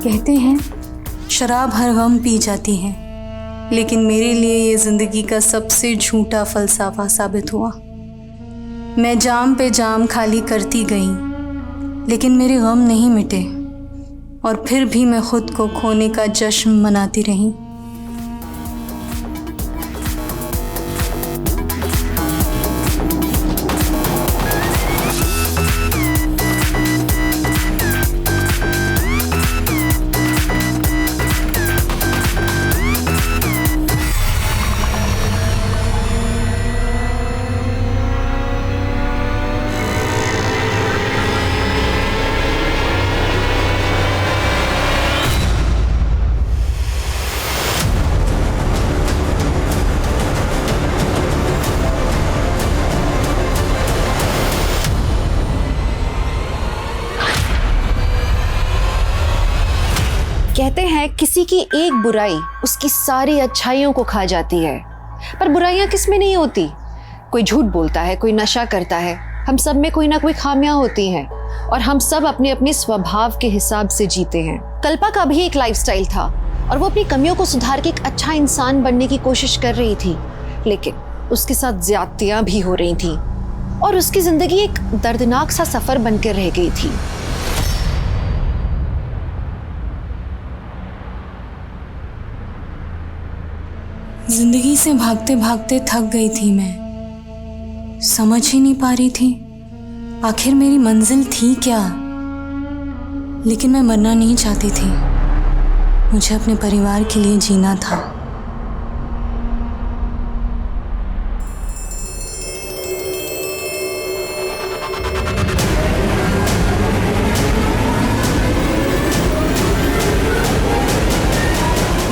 कहते हैं शराब हर गम पी जाती है, लेकिन मेरे लिए ये ज़िंदगी का सबसे झूठा फ़लसफ़ा साबित हुआ। मैं जाम पे जाम खाली करती गई, लेकिन मेरे गम नहीं मिटे और फिर भी मैं खुद को खोने का जश्न मनाती रही। कहते हैं किसी की एक बुराई उसकी सारी अच्छाइयों को खा जाती है, पर बुराइयां किस में नहीं होती। कोई झूठ बोलता है, कोई नशा करता है, हम सब में कोई ना कोई खामियां होती हैं और हम सब अपने अपने स्वभाव के हिसाब से जीते हैं। कल्पा का भी एक लाइफस्टाइल था और वो अपनी कमियों को सुधार के एक अच्छा इंसान बनने की कोशिश कर रही थी, लेकिन उसके साथ ज्यादतियां भी हो रही थी और उसकी जिंदगी एक दर्दनाक सा सफर बनकर रह गई थी। जिंदगी से भागते भागते थक गई थी मैं, समझ ही नहीं पा रही थी आखिर मेरी मंजिल थी क्या। लेकिन मैं मरना नहीं चाहती थी, मुझे अपने परिवार के लिए जीना था।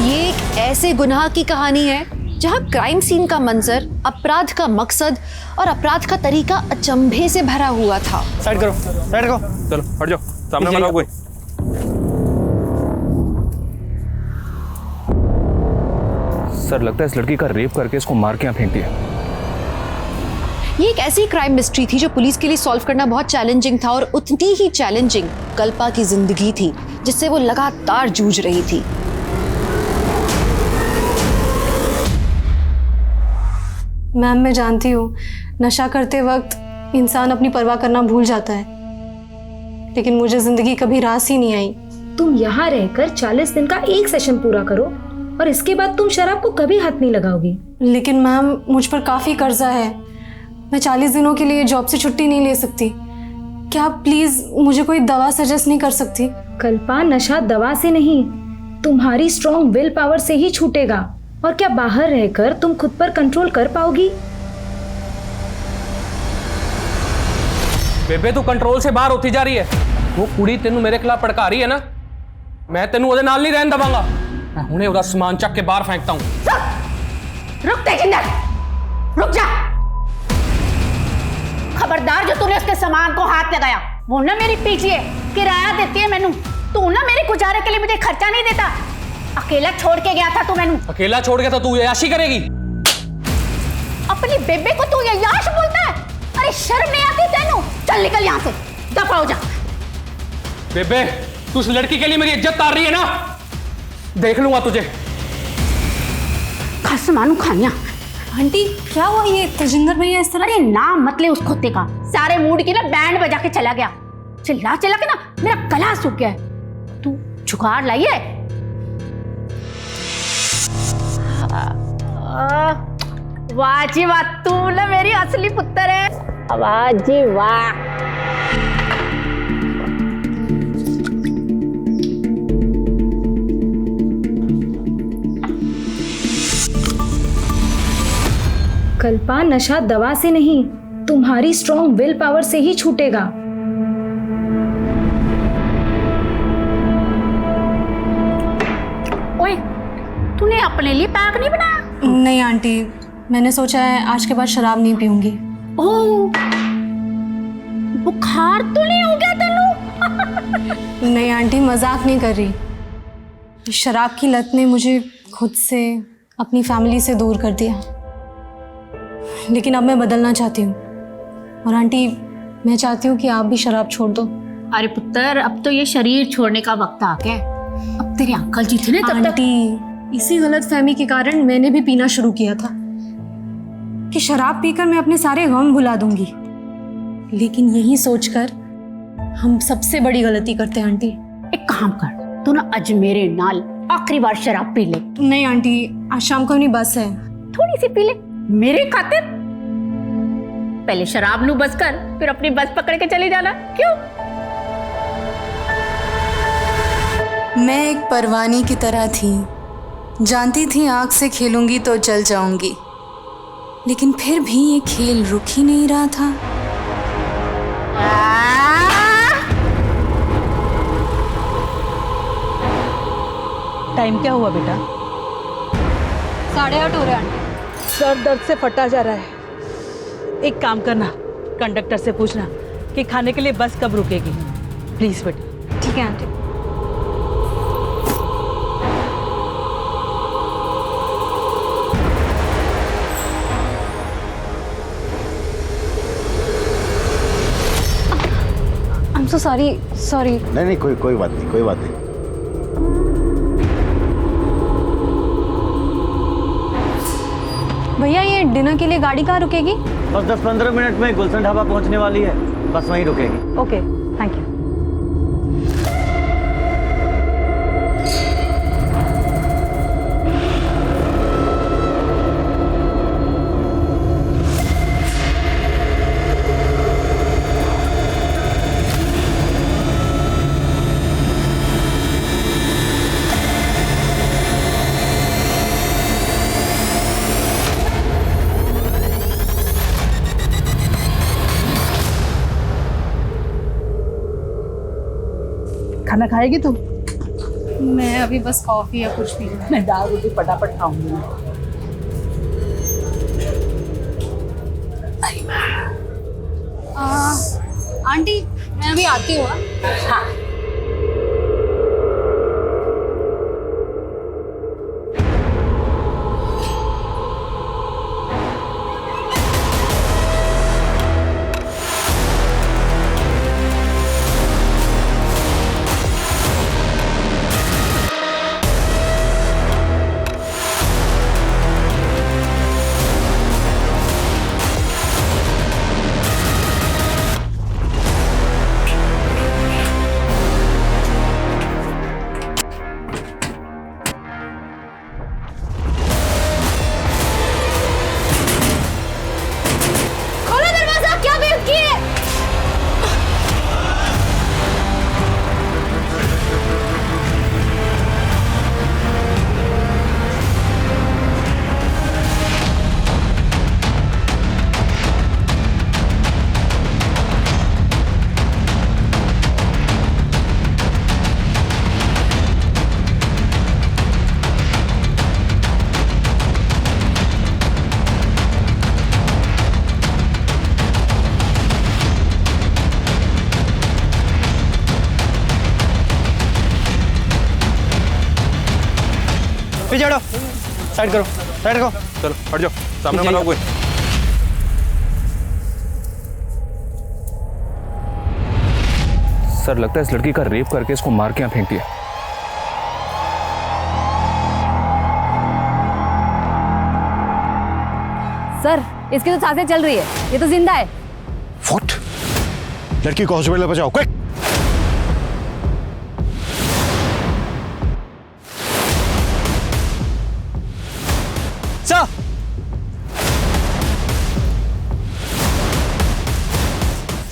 ये एक ऐसे गुनाह की कहानी है जहां क्राइम सीन का मंजर, अपराध का मकसद और अपराध का तरीका अचंभे से भरा हुआ था। साइड करो, साइड करो, चलो हट जाओ, सामने मत आओ कोई। सर लगता है इस लड़की का रेप करके इसको मार के यहाँ फेंक दिया। ये एक ऐसी क्राइम मिस्ट्री थी जो पुलिस के लिए सॉल्व करना बहुत चैलेंजिंग था और उतनी ही चैलेंजिंग कल्पा की जिंदगी थी जिससे वो लगातार जूझ रही थी। मैम, मैं जानती हूँ नशा करते वक्त इंसान अपनी परवाह करना भूल जाता है, लेकिन मुझे जिंदगी कभी रास ही नहीं आई। तुम यहाँ रहकर 40 दिन का एक सेशन पूरा करो और इसके बाद तुम शराब को कभी हाथ नहीं लगाओगी। लेकिन मैम, मुझ पर काफ़ी कर्जा है, मैं 40 दिनों के लिए जॉब से छुट्टी नहीं ले सकती। क्या आप प्लीज़ मुझे कोई दवा सजेस्ट नहीं कर सकती? कल्पा, नशा दवा से नहीं, तुम्हारी स्ट्रॉन्ग विल पावर से ही छूटेगा। और क्या बाहर रहकर तुम खुद पर कंट्रोल कर पाओगी? बेबे तू कंट्रोल से बाहर होती जा रही है। वो कुड़ी तेनू मेरे खिलाफ भड़का रही है ना, मैं तेनू ओदे नाल नहीं रहन दवांगा। मैं हुणे ओदा सामान चक के बाहर फेंकता हूं। रुक तेजिंदर, रुक जा। खबरदार जो तूने उसके सामान को हाथ लगाया, वो ना मेरी पीछे है, किराया देती है मैनू। तू ना मेरे गुजारे के लिए मुझे खर्चा नहीं देता। अकेला छोड़ के गया था तू मैनू। अकेला छोड़ के तो तू याशी करेगी। अपनी बेबे को तू याश बोलता है? अरे शर्म नहीं आती तेनू? चल निकल यहाँ से, दफा हो जा। बेबे तू उस लड़की के लिए मेरी इज्जत तार रही है ना, देख लूंगा तुझे। खस मानू खानिया। आंटी क्या हुआ? ये तेजिंदर भैया इस तरह? अरे नाम मत ले उस कुत्ते का, सारे मूड की ना बैंड बजा के चला गया। चिल्ला चिल्ला के ना मेरा गला सूख गया है। तू जुगाड़ लाई है? वाह जी वाह, तू ना मेरी असली पुत्र है। वाह जी वाह। कल्पा, नशा दवा से नहीं, तुम्हारी स्ट्रॉन्ग विल पावर से ही छूटेगा। ओए, तूने अपने लिए पैक नहीं बनाया? नहीं आंटी, मैंने सोचा है आज के बाद शराब नहीं पीऊंगी। ओह, बुखार तो नहीं हो गया तेनू? नहीं आंटी, मजाक नहीं कर रही। शराब की लत ने मुझे खुद से, अपनी फैमिली से दूर कर दिया, लेकिन अब मैं बदलना चाहती हूँ। और आंटी, मैं चाहती हूँ कि आप भी शराब छोड़ दो। अरे पुत्र, अब तो ये शरीर छोड़ने का वक्त आ गया है। तेरी अंकल जी थे ना तब तक। आंटी, इसी गलतफहमी के कारण मैंने भी पीना शुरू किया था कि शराब पीकर मैं अपने सारे गम भुला दूंगी, लेकिन यही सोचकर हम सबसे बड़ी गलती करते हैं आंटी। एक काम कर, तू ना आज मेरे नाल आखिरी बार शराब पी ले। नहीं आंटी, आज शाम को अपनी बस है। थोड़ी सी पी ले मेरे खातिर। पहले शराब नू बस कर, फिर अपनी बस पकड़ के चले जाना। क्यों? मैं एक परवानी की तरह थी, जानती थी आग से खेलूंगी तो जल जाऊंगी, लेकिन फिर भी ये खेल रुक ही नहीं रहा था। टाइम क्या हुआ बेटा? 8:30 हो रहे आंटी। सर दर्द से फटा जा रहा है। एक काम करना, कंडक्टर से पूछना कि खाने के लिए बस कब रुकेगी। प्लीज बेटा। ठीक है aunty. I'm so sorry, sorry। नहीं कोई बात नहीं, कोई बात नहीं। भैया, ये डिनर के लिए गाड़ी कहाँ रुकेगी? बस 10-15 मिनट में गुलशन ढाबा पहुंचने वाली है, बस वहीं रुकेगी। Okay, thank you. खाना खाएगी तू? मैं अभी बस कॉफी या कुछ भी। मैं दाल रोटी फटाफट खाऊंगी। आंटी, मैं अभी आती हूँ। हाँ। पीछे हटो, साइड करो, साइड करो। चलो हट जाओ, सामने बनाओ कोई। सर, लगता है इस लड़की का रेप करके इसको मार के यहाँ फेंक दिया। सर, इसकी तो सांसें चल रही है, ये तो जिंदा है। व्हाट? लड़की को हॉस्पिटल में पहुंचाओ, क्विक। सर,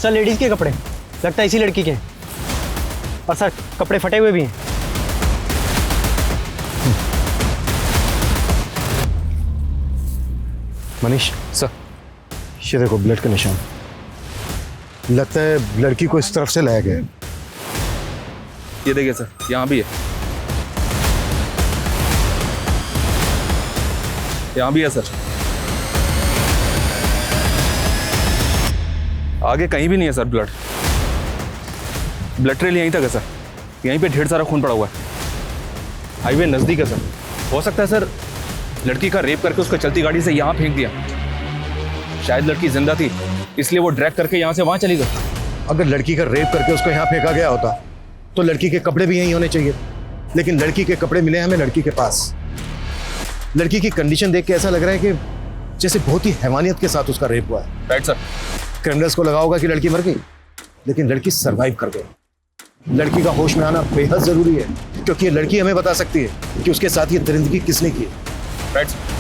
सर लेडीज के कपड़े, लगता है इसी लड़की के हैं। और सर, कपड़े फटे हुए भी हैं। मनीष, सर, ये देखो ब्लड का निशान। लगता है लड़की को इस तरफ से लाया गया है। ये देखिए सर, यहाँ भी है, यहाँ भी है सर। आगे कहीं भी नहीं है सर ब्लड। ब्लड ट्रेल यहीं तक है सर, यहीं पे ढेर सारा खून पड़ा हुआ है। हाईवे नजदीक है सर। हो सकता है सर लड़की का रेप करके उसको चलती गाड़ी से यहाँ फेंक दिया। शायद लड़की जिंदा थी, इसलिए वो ड्रैग करके यहाँ से वहाँ चली गई। अगर लड़की का रेप करके उसको यहाँ फेंका गया होता तो लड़की के कपड़े भी यहीं होने चाहिए। लेकिन लड़की के कपड़े मिले हमें लड़की के पास। लड़की की कंडीशन देख के ऐसा लग रहा है कि जैसे बहुत ही हैवानियत के साथ उसका रेप हुआ है। Right sir. क्रिमिनल्स को लगा होगा कि लड़की मर गई, लेकिन लड़की सरवाइव कर गई। लड़की का होश में आना बेहद जरूरी है, क्योंकि ये लड़की हमें बता सकती है कि उसके साथ ये दरिंदगी किसने की है। Right sir.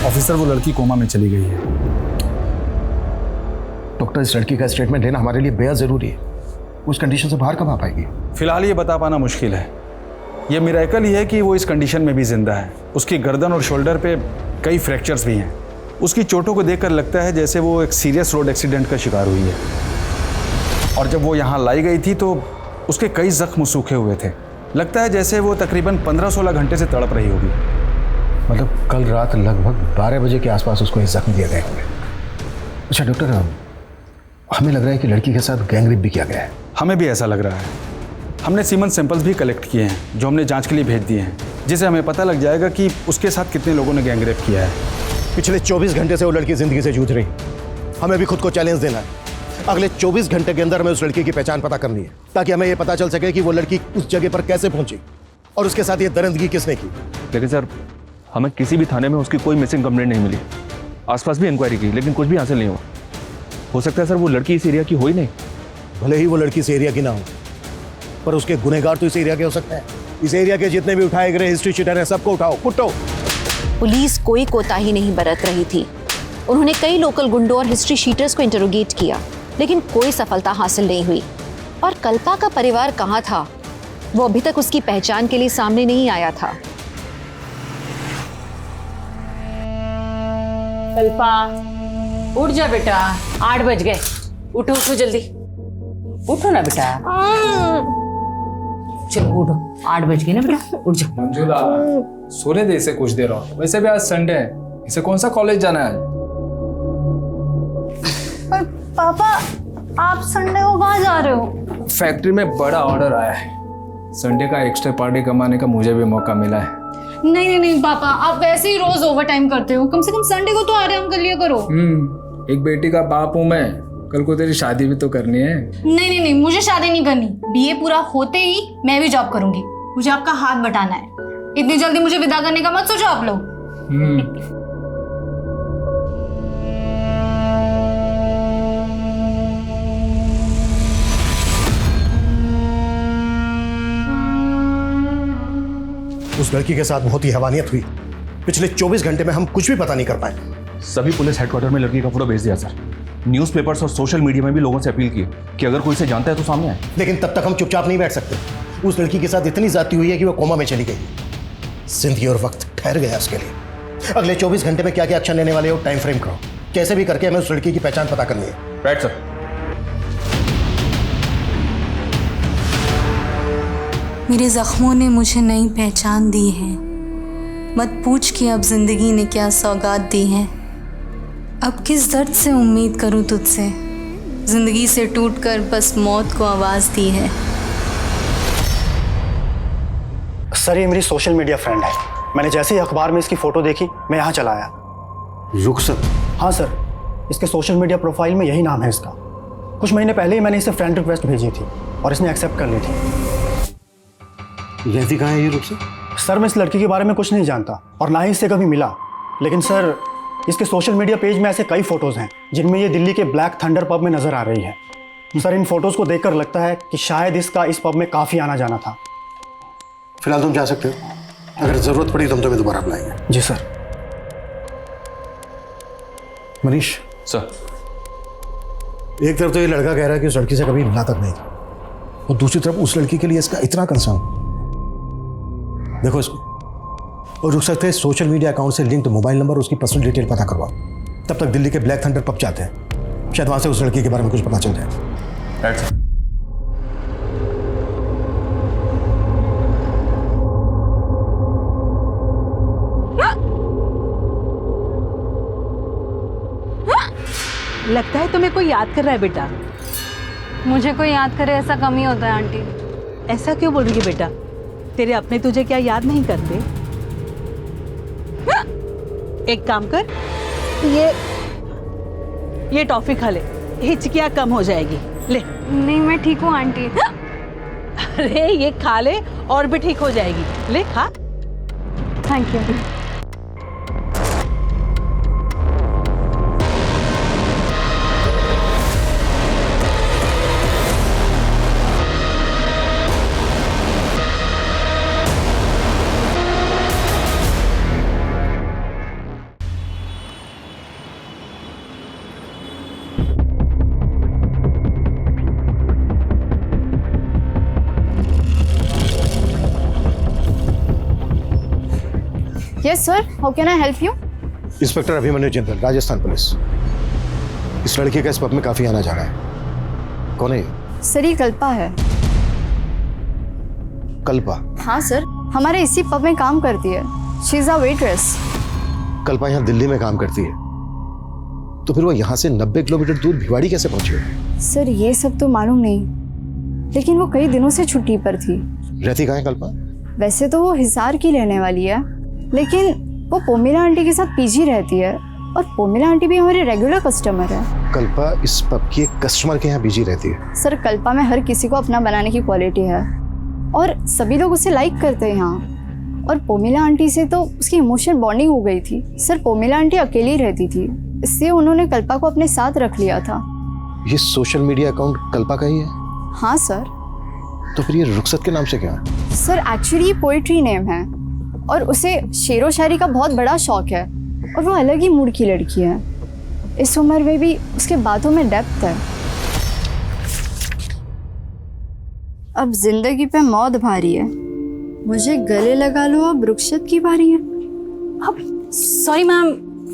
ऑफिसर, वो लड़की कोमा में चली गई है। डॉक्टर, इस लड़की का स्टेटमेंट लेना हमारे लिए बेहद जरूरी है। उस कंडीशन से बाहर कब आ पाएगी? फिलहाल ये बता पाना मुश्किल है। ये मिरेकल ही है कि वो इस कंडीशन में भी जिंदा है। उसकी गर्दन और शोल्डर पे कई फ्रैक्चर्स भी हैं। उसकी चोटों को देखकर लगता है जैसे वो एक सीरियस रोड एक्सीडेंट का शिकार हुई है। और जब वो यहाँ लाई गई थी तो उसके कई जख्म सूखे हुए थे। लगता है जैसे वो तकरीबन 15-16 घंटे से तड़प रही होगी। मतलब कल रात लगभग 12 बजे के आसपास उसको ये जख्म दिए गए होंगे। अच्छा डॉक्टर, हमें लग रहा है कि लड़की के साथ गैंग रेप भी किया गया है। हमें भी ऐसा लग रहा है। हमने सीमन सैंपल्स भी कलेक्ट किए हैं जो हमने जांच के लिए भेज दिए हैं, जिससे हमें पता लग जाएगा कि उसके साथ कितने लोगों ने गैंग रेप किया है। पिछले 24 घंटे से वो लड़की जिंदगी से जूझ रही। हमें भी खुद को चैलेंज देना है। अगले 24 घंटे के अंदर हमें उस लड़की की पहचान पता करनी है, ताकि हमें ये पता चल सके कि वो लड़की उस जगह पर कैसे पहुंची और उसके साथ ये दरिंदगी किसने की। लेकिन सर, हमें किसी भी थाने में उसकी कोई मिसिंग कंप्लेंट नहीं मिली। आसपास भी इंक्वायरी की, लेकिन कुछ भी हासिल नहीं हुआ। हो सकता है सर वो लड़की इस एरिया की हो ही नहीं। भले ही वो लड़की इस एरिया की ना हो, पर उसके गुनहगार तो इस एरिया के हो सकते हैं। इस एरिया के जितने भी उठाए गए हिस्ट्री शीटर हैं, सबको उठाओ, कुटो। पुलिस कोई कोताही नहीं बरत रही थी। उन्होंने कई लोकल गुंडों और हिस्ट्री शीटर्स को इंटरोगेट किया, लेकिन कोई सफलता हासिल नहीं हुई। और कल्पा का परिवार कहाँ था, वो अभी तक उसकी पहचान के लिए सामने नहीं आया था। कल्पा, उठ जा बेटा, 8 बज गए। उठो उठो जल्दी, उठो ना बेटा। चलो उठो, 8 बज गए ना बेटा, उठ जाओ। मंजुला, सोने दे इसे कुछ देर और। वैसे भी आज संडे है, इसे कौन सा कॉलेज जाना है? पर पापा, आप संडे को कहाँ जा रहे हो? फैक्ट्री में बड़ा ऑर्डर आया है। संडे का एक्स्ट्रा पार्टी कमाने का मुझे भी मौका मिला है। नहीं नहीं पापा, आप वैसे ही रोज ओवर टाइम करते हो। कम से कम संडे को तो आराम कर लिया करो। एक बेटी का बाप हूँ मैं। कल को तेरी शादी भी तो करनी है। नहीं, मुझे शादी नहीं करनी। बीए पूरा होते ही मैं भी जॉब करूंगी। मुझे आपका हाथ बटाना है। इतनी जल्दी मुझे विदा करने का मत सोचो आप लोग। उस लड़की के साथ बहुत ही हैवानियत हुई। पिछले 24 घंटे में हम कुछ भी पता नहीं कर पाए। सभी पुलिस हेडक्वार्टर में लड़की का फोटो भेज दिया सर। न्यूज़पेपर्स और सोशल मीडिया में भी लोगों से अपील की कि अगर कोई इसे जानता है तो सामने आए। लेकिन तब तक हम चुपचाप नहीं बैठ सकते। उस लड़की के साथ इतनी ज्यादती हुई है कि वो कोमा में चली गई। जिंदगी और वक्त ठहर गया उसके लिए। अगले 24 घंटे में क्या क्या एक्शन लेने वाले हो, टाइम फ्रेम करो। कैसे भी करके हमें उस लड़की की पहचान पता करनी है। Right sir. मेरे जख्मों ने मुझे नई पहचान दी है। मत पूछ कि अब जिंदगी ने क्या सौगात दी है। अब किस दर्द से उम्मीद करूं तुझसे। जिंदगी से टूटकर बस मौत को आवाज दी है। सर, ये मेरी सोशल मीडिया फ्रेंड है। मैंने जैसे ही अखबार में इसकी फोटो देखी, मैं यहाँ चला आया। रुखसत? हाँ सर, इसके सोशल मीडिया प्रोफाइल में यही नाम है इसका। कुछ महीने पहले ही मैंने इसे फ्रेंड रिक्वेस्ट भेजी थी और इसने एक्सेप्ट कर ली थी। रहती कहाँ है ये रुखसत? सर, मैं इस लड़की के बारे में कुछ नहीं जानता और ना ही इससे कभी मिला। लेकिन सर, इसके सोशल मीडिया पेज में ऐसे कई फोटोज़ हैं जिनमें ये दिल्ली के ब्लैक थंडर पब में नज़र आ रही है। सर, इन फोटोज़ को देखकर लगता है कि शायद इसका इस पब में काफ़ी आना जाना था। फिलहाल तुम जा सकते हो। अगर ज़रूरत पड़ी तो हम तुम्हें दोबारा बुलाएंगे। जी सर। मनीष सर, एक तरफ तो ये लड़का कह रहा है कि उस लड़की से कभी मिला तक नहीं था, और दूसरी तरफ उस लड़की के लिए इसका इतना कंसर्न। देखो इसको, और रुक सकते हैं सोशल मीडिया अकाउंट से लिंक्ड मोबाइल नंबर, उसकी पर्सनल डिटेल पता करवाओ। तब तक दिल्ली के ब्लैक थंडर पब जाते हैं, शायद वहां से उस लड़की के बारे में कुछ पता चल जाए। लगता है तुम्हें कोई याद कर रहा है बेटा। मुझे कोई याद करे ऐसा कम ही होता है आंटी। ऐसा क्यों बोल रही है बेटा? तेरे अपने तुझे क्या याद नहीं करते? एक काम कर, ये टॉफी खा ले, हिचकियाँ कम हो जाएगी। ले। नहीं मैं ठीक हूँ आंटी। अरे ये खा ले और भी ठीक हो जाएगी। ले खा। Thank you. Yes sir, how can I help you? Inspector Abhimanyu Jindal, Rajasthan police. इस लड़की का इस पब में काफी आना जाना है। कौन है ये? सर ये कल्पा है। कल्पा? हाँ सर, हमारे इसी पब में काम करती है। She is a waitress. Kalpa यहाँ दिल्ली में काम करती है, तो फिर वो यहाँ से 90 किलोमीटर दूर भिवाड़ी कैसे पहुंची? सर ये सब तो मालूम नहीं, लेकिन वो कई दिनों से छुट्टी पर थी। रहती कहाँ है कल्पा? वैसे तो वो हिसार की रहने वाली है, लेकिन वो पोमिला आंटी के साथ पीजी रहती है, और पोमिला आंटी भी हमारे रेगुलर कस्टमर है। कल्पा इस पब की एक कस्टमर के यहाँ बिजी रहती है। सर कल्पा में हर किसी को अपना बनाने की क्वालिटी है, और सभी लोग उसे लाइक करते हैं यहाँ। और पोमिला आंटी से तो उसकी इमोशनल बॉन्डिंग हो गई थी। सर पोमिला आंटी अकेली रहती थी, इसलिए उन्होंने कल्पा को अपने साथ रख लिया था। ये सोशल मीडिया अकाउंट कल्पा का ही है? हाँ सर। तो फिर ये रुखसत के नाम से क्या है? सर एक्चुअली पोइट्री नेम है, और उसे शेरो शायरी का बहुत बड़ा शौक है, और वो अलग ही मूड की लड़की है। इस उम्र में भी उसके बातों में डेप्थ है। अब जिंदगी पे मौत भारी है, मुझे गले लगा लो अब रुखसत की बारी है। अब सॉरी मैम,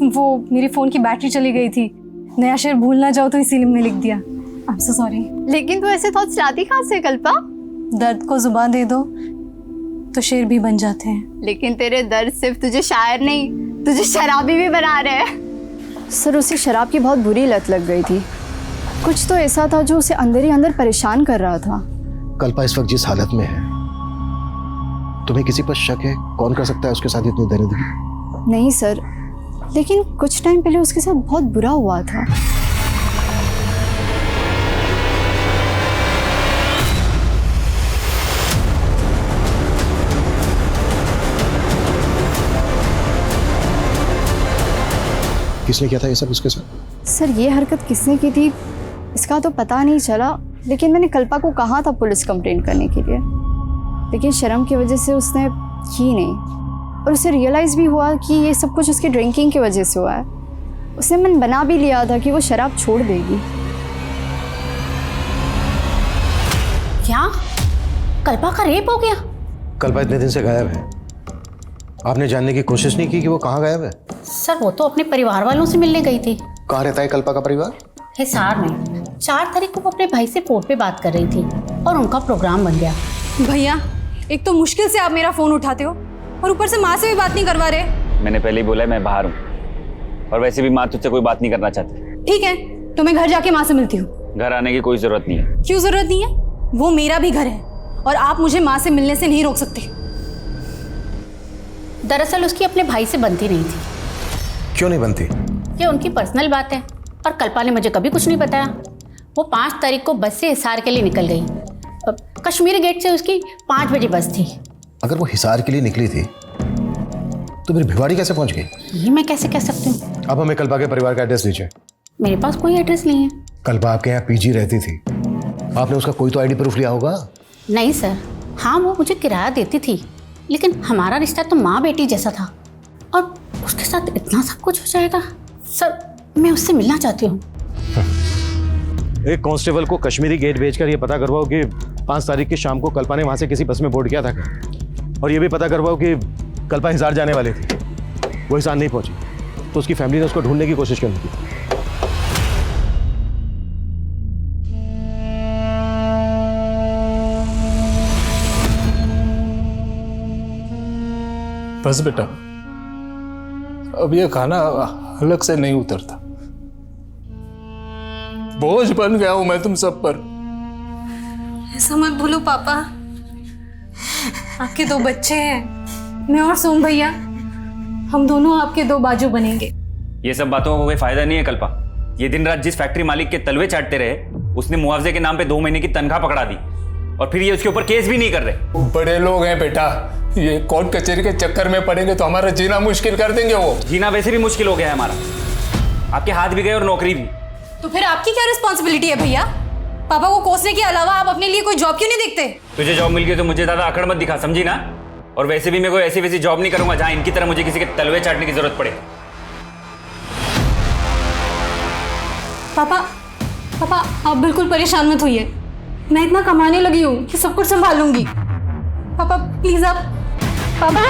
वो मेरी फ़ोन की बैटरी चली गई थी, नया शेर भूल ना जाओ तो इसीलिए मैंने लिख दिया। I am so sorry. लेकिन तू ऐसे थॉट्स लाती कहाँ से कल्पा? दर्द को जुबान दे दो तो शेर भी बन जाते हैं। लेकिन तेरे दर्द सिर्फ तुझे शायर नहीं, तुझे शराबी भी बना रहे हैं। सर उसे शराब की बहुत बुरी लत लग गई थी। कुछ तो ऐसा था जो उसे अंदर ही अंदर परेशान कर रहा था। कल्पा इस वक्त जिस हालत में है, तुम्हें किसी पर शक है? कौन कर सकता है उसके साथ इतनी दरिद्री? नहीं सर, लेकिन कुछ टाइम पहले उसके साथ बहुत बुरा हुआ था। किसने किया था ये सब उसके साथ? सर ये हरकत किसने की थी इसका तो पता नहीं चला, लेकिन मैंने कल्पा को कहा था पुलिस कंप्लेंट करने के लिए, लेकिन शर्म की वजह से उसने की नहीं। और उसे रियलाइज़ भी हुआ कि ये सब कुछ उसकी ड्रिंकिंग की वजह से हुआ है। उसने मन बना भी लिया था कि वो शराब छोड़ देगी। क्या कल्पा का रेप हो गया? कल्पा इतने दिन से गायब है, आपने जानने की कोशिश नहीं की कि वो कहाँ गायब है? सर वो तो अपने परिवार वालों से मिलने गई थी। कहाँ रहता है कल्पा का परिवार? हिसार में। 4 तारीख को वो अपने भाई से फोन पे बात कर रही थी और उनका प्रोग्राम बन गया। भैया एक तो मुश्किल से आप मेरा फ़ोन उठाते हो, और ऊपर से माँ से भी बात नहीं करवा रहे। मैंने पहले ही बोला है मैं बाहर हूँ, और वैसे भी माँ तुझसे कोई बात नहीं करना चाहती। ठीक है, तो मैं घर जाके माँ से मिलती हूँ। घर आने की कोई ज़रूरत नहीं है। क्यों ज़रूरत नहीं है? वो मेरा भी घर है, और आप मुझे माँ से मिलने से नहीं रोक सकते। दरअसल उसकी अपने भाई से बनती नहीं थी। क्यों नहीं बनती? ये उनकी पर्सनल बात है, और कल्पा ने मुझे कभी कुछ नहीं बताया। वो 5 तारीख को बस से हिसार के लिए निकल गई। कश्मीरी गेट से उसकी 5 बजे बस थी। अगर वो हिसार के लिए निकली थी तो फिर भिवाड़ी कैसे पहुंच गई? ये मैं कैसे कह सकती हूँ? अब हमें कल्पा के परिवार का एड्रेस दीजिए। मेरे पास कोई एड्रेस नहीं है। कल्पा आपके यहाँ पीजी रहती थी, आपने उसका कोई तो आईडी प्रूफ लिया होगा? नहीं सर, हाँ वो मुझे किराया देती थी, लेकिन हमारा रिश्ता तो माँ बेटी जैसा था, और उसके साथ इतना सब कुछ हो जाएगा। सर मैं उससे मिलना चाहती हूँ। एक कांस्टेबल को कश्मीरी गेट भेजकर ये पता करवाओ कि 5 तारीख की शाम को कल्पा ने वहाँ से किसी बस में बोर्ड किया था क्या? और ये भी पता करवाओ कि कल्पा हिसार जाने वाली थी, वो हिसार नहीं पहुँची, तो उसकी फैमिली ने उसको ढूंढने की कोशिश करनी थी। बस बेटा, अब ये खाना अलग से नहीं उतरता। बोझ बन गया हूं मैं तुम सब पर। ऐसा मत बोलो पापा, आपके 2 बच्चे हैं, मैं और सोम भैया, हम दोनों आपके 2 बाजू बनेंगे। ये सब बातों का कोई फायदा नहीं है कल्पा। ये दिन रात जिस फैक्ट्री मालिक के तलवे चाटते रहे, उसने मुआवजे के नाम पे 2 महीने की तनख्वाह पकड़ा दी, और फिर ये उसके ऊपर केस भी नहीं कर रहे। बड़े लोग हैं बेटा, ये कोर्ट कचहरी के चक्कर में पड़ेंगे तो हमारा जीना मुश्किल कर देंगे। वो जीना वैसे भी मुश्किल हो गया है हमारा, आपके हाथ भी गए और नौकरी भी। तो फिर आपकी क्या रिस्पॉन्सिबिलिटी है भैया? पापा को कोसने के अलावा आप अपने लिए कोई जॉब क्यों नहीं देखते? तुझे जॉब मिल गई तो मुझे ज्यादा अकड़ मत दिखा, समझी ना? और वैसे भी मैं कोई ऐसी वैसी जॉब नहीं करूंगा जहां इनकी तरह मुझे किसी के तलवे चाटने की जरूरत पड़े। पापा आप बिल्कुल परेशान मत होइए, मैं इतना कमाने लगी हूँ कि सब कुछ संभालूंगी। पापा प्लीज आप, पापा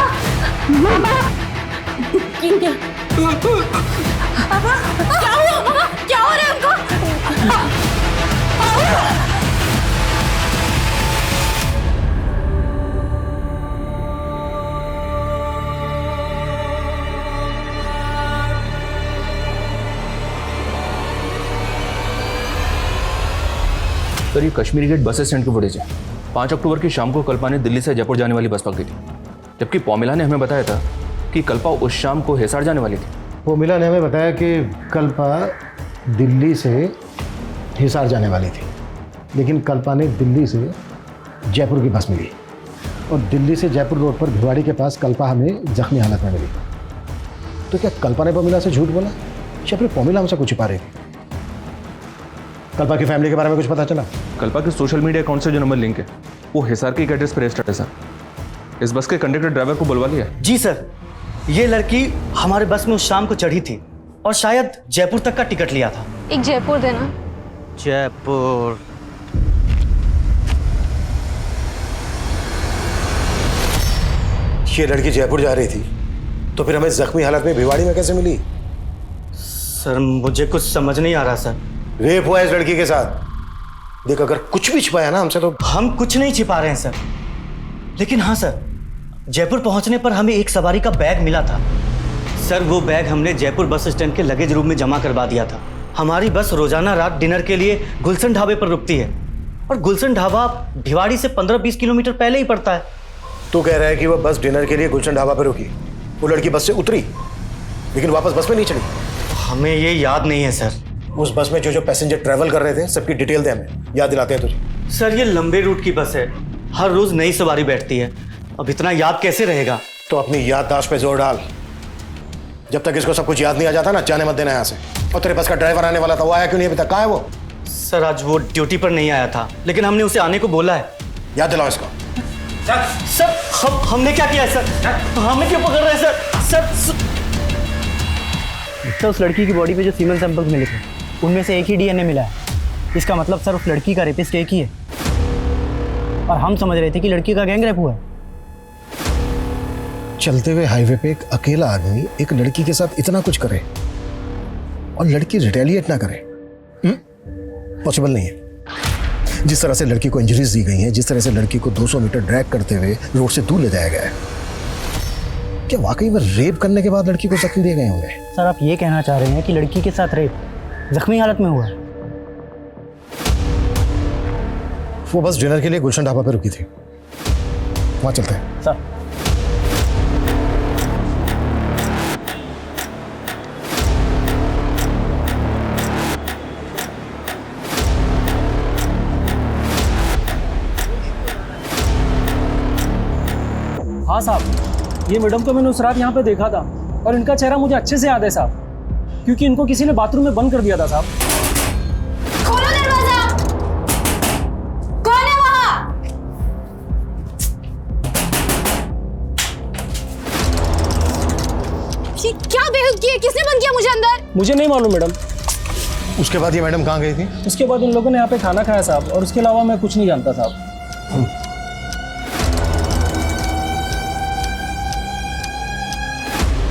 क्या हुआ? पापा क्या हो रहा है उनको? सर, ये कश्मीरी गेट बस स्टैंड की फुटेज है। 5 अक्टूबर की शाम को कल्पा ने दिल्ली से जयपुर जाने वाली बस पकड़ी थी, जबकि पौमिला ने हमें बताया था कि कल्पा उस शाम को हिसार जाने वाली थी। पौमिला ने हमें बताया कि कल्पा दिल्ली से हिसार जाने वाली थी, लेकिन कल्पा ने दिल्ली से जयपुर की बस मिली, और दिल्ली से जयपुर रोड पर भिवाड़ी के पास कल्पा हमें जख्मी हालत में मिली। तो क्या कल्पा ने पौमिला से झूठ बोला, या फिर पौमिला हमसे कुछ छिपा रही थी? कल्पा की फैमिली के बारे में कुछ पता चला? कल्पा के सोशल मीडिया अकाउंट से जो नंबर लिंक है वो हिसार के एड्रेस पर रजिस्टर्ड है सर। इस बस के कंडक्टर ड्राइवर को बुलवा लिया? जी सर, ये लड़की हमारे बस में उस शाम को चढ़ी थी और शायद जयपुर तक का टिकट लिया था। एक जयपुर देना। जयपुर। ये लड़की जयपुर जा रही थी, तो फिर हमें जख्मी हालत में भिवाड़ी में कैसे मिली? सर मुझे कुछ समझ नहीं आ रहा सर। रेप हुआ है इस लड़की के साथ। देख, अगर कुछ भी छिपाया ना हमसे तो। हम कुछ नहीं छिपा रहे हैं सर, लेकिन हाँ सर, जयपुर पहुंचने पर हमें एक सवारी का बैग मिला था। सर वो बैग हमने जयपुर बस स्टैंड के लगेज रूम में जमा करवा दिया था। हमारी बस रोजाना रात डिनर के लिए गुलशन ढाबे पर रुकती है, और गुलशन ढाबा भिवाड़ी से 15-20 किलोमीटर पहले ही पड़ता है। तू कह रहा है कि वह बस डिनर के लिए गुलशन ढाबा पर रुकी, वो लड़की बस से उतरी लेकिन वापस बस में नहीं चढ़ी? हमें ये याद नहीं है सर। उस बस में जो पैसेंजर ट्रैवल कर रहे थे सबकी डिटेल दे, हमें याद दिलाते हैं तुझे। सर ये लंबे रूट की बस है, हर रोज नई सवारी बैठती है, अब इतना याद कैसे रहेगा? तो अपनी याददाश्त पे जोर डाल। जब तक इसको सब कुछ याद नहीं आ जाता ना, जाने मत देना यहाँ से। और तेरे बस का ड्राइवर आने वाला था, वो आया क्यों नहीं अभी तक? कहाँ है वो? सर आज वो ड्यूटी पर नहीं आया था, लेकिन हमने उसे आने को बोला है। याद दिलाओ इसको। सर हमने क्या किया है सर? हमें क्यों पकड़ रहे हैं सर? तो उस लड़की की बॉडी पे जो सीमेंट सैंपल्स मिले थे उनमें से एक ही डीएनए मिला है। इसका मतलब सर उस लड़की का रेपिस्ट एक ही है, और हम समझ रहे थे कि लड़की का गैंग रेप हुआ है। चलते हुए हाईवे पे एक अकेला आदमी एक लड़की के साथ इतना कुछ करे और लड़की रिटेलिएट ना करे, पॉसिबल नहीं है। जिस तरह से लड़की को इंजरीज दी गई हैं, जिस तरह से लड़की को 200 मीटर ड्रैग करते हुए रोड से दूर ले जाया गया है, क्या वाकई में रेप करने के बाद लड़की को जख्मी दिए गए होंगे? सर आप ये कहना चाह रहे हैं कि लड़की के साथ रेप जख्मी हालत में हुआ? वो बस डिनर के लिए गुलशन ढाबा पे रुकी थी, वहां चलते हैं। सर हाँ साहब, ये मैडम को मैंने उस रात यहाँ पे देखा था, और इनका चेहरा मुझे अच्छे से याद है साहब, क्योंकि इनको किसी ने बाथरूम में बंद कर दिया था साहब। खोलो दरवाजा, कौन है वहां? क्या बेहुद किया? किसने बंद किया मुझे अंदर? मुझे नहीं मालूम मैडम, उसके बाद ये मैडम कहाँ गई थी? उसके बाद इन लोगों ने यहाँ पे खाना खाया साहब, और उसके अलावा मैं कुछ नहीं जानता साहब।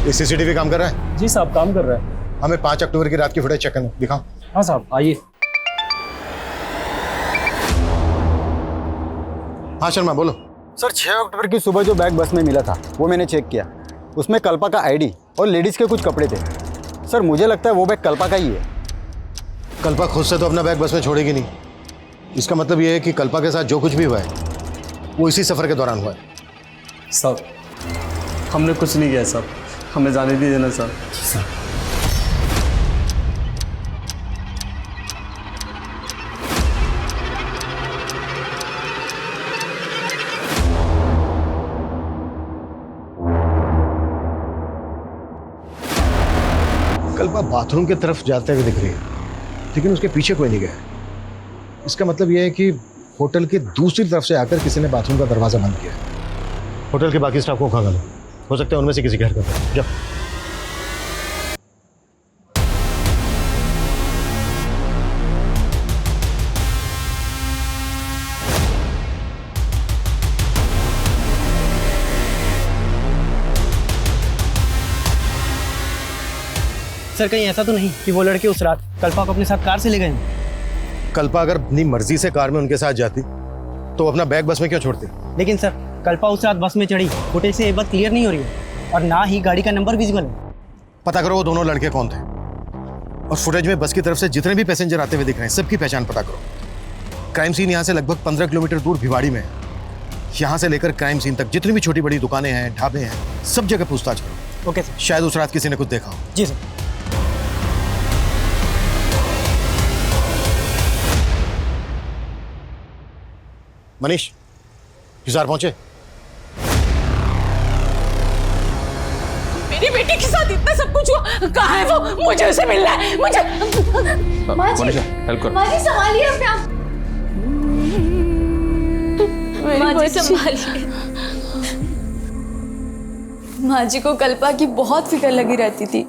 ये सीसीटीवी काम कर रहा है? जी साहब, काम कर रहा है। हमें 5 अक्टूबर की रात की फुटेज चेक करना, दिखाओ। हाँ साहब, आइए। हाँ शर्मा बोलो। सर 6 अक्टूबर की सुबह जो बैग बस में मिला था वो मैंने चेक किया, उसमें कल्पा का आईडी और लेडीज़ के कुछ कपड़े थे। सर मुझे लगता है वो बैग कल्पा का ही है। कल्पा खुद से तो अपना बैग बस में छोड़ेगी नहीं। इसका मतलब ये है कि कल्पा के साथ जो कुछ भी हुआ है वो इसी सफ़र के दौरान हुआ है। साहब हमने कुछ नहीं किया साहब, हमें जाने दीजिए ना साहब। कल्पा बाथरूम की तरफ जाते हुए दिख रही है, लेकिन उसके पीछे कोई नहीं गया। इसका मतलब यह है कि होटल के दूसरी तरफ से आकर किसी ने बाथरूम का दरवाजा बंद किया। होटल के बाकी स्टाफ को खंगालो, हो सकता है उनमें से किसी की हरकत है। जाओ। सर कहीं ऐसा तो नहीं कि वो लड़के उस रात कल्पा को अपने साथ कार से ले गए? कल्पा अगर अपनी मर्जी से कार में उनके साथ जाती तो अपना बैग बस में क्यों छोड़ती? लेकिन सर कल्पा उस रात बस में चढ़ी, फुटेज से ये बात क्लियर नहीं हो रही है, और ना ही गाड़ी का नंबर विजिबल है। पता करो वो दोनों लड़के कौन थे, और फुटेज में बस की तरफ से जितने भी पैसेंजर आते हुए दिख रहे हैं सबकी पहचान पता करो। क्राइम सीन यहाँ से लगभग 15 किलोमीटर दूर भिवाड़ी में है। यहाँ से लेकर क्राइम सीन तक जितनी भी छोटी बड़ी दुकानें हैं, ढाबे हैं, सब जगह पूछताछ करो। Okay sir. शायद उस रात किसी ने कुछ देखा हो। जी सर। मनीष, हिसार पहुंचे? मेरी बेटी के साथ इतना सब कुछ हुआ, कहाँ है वो? मुझे उसे मिलना है, मुझे। माँ जी, हेल्प करो। माँ जी संभालिए अपने आप। माँ जी संभालिए। माँ जी को कल्पा की बहुत फिक्र लगी रहती थी,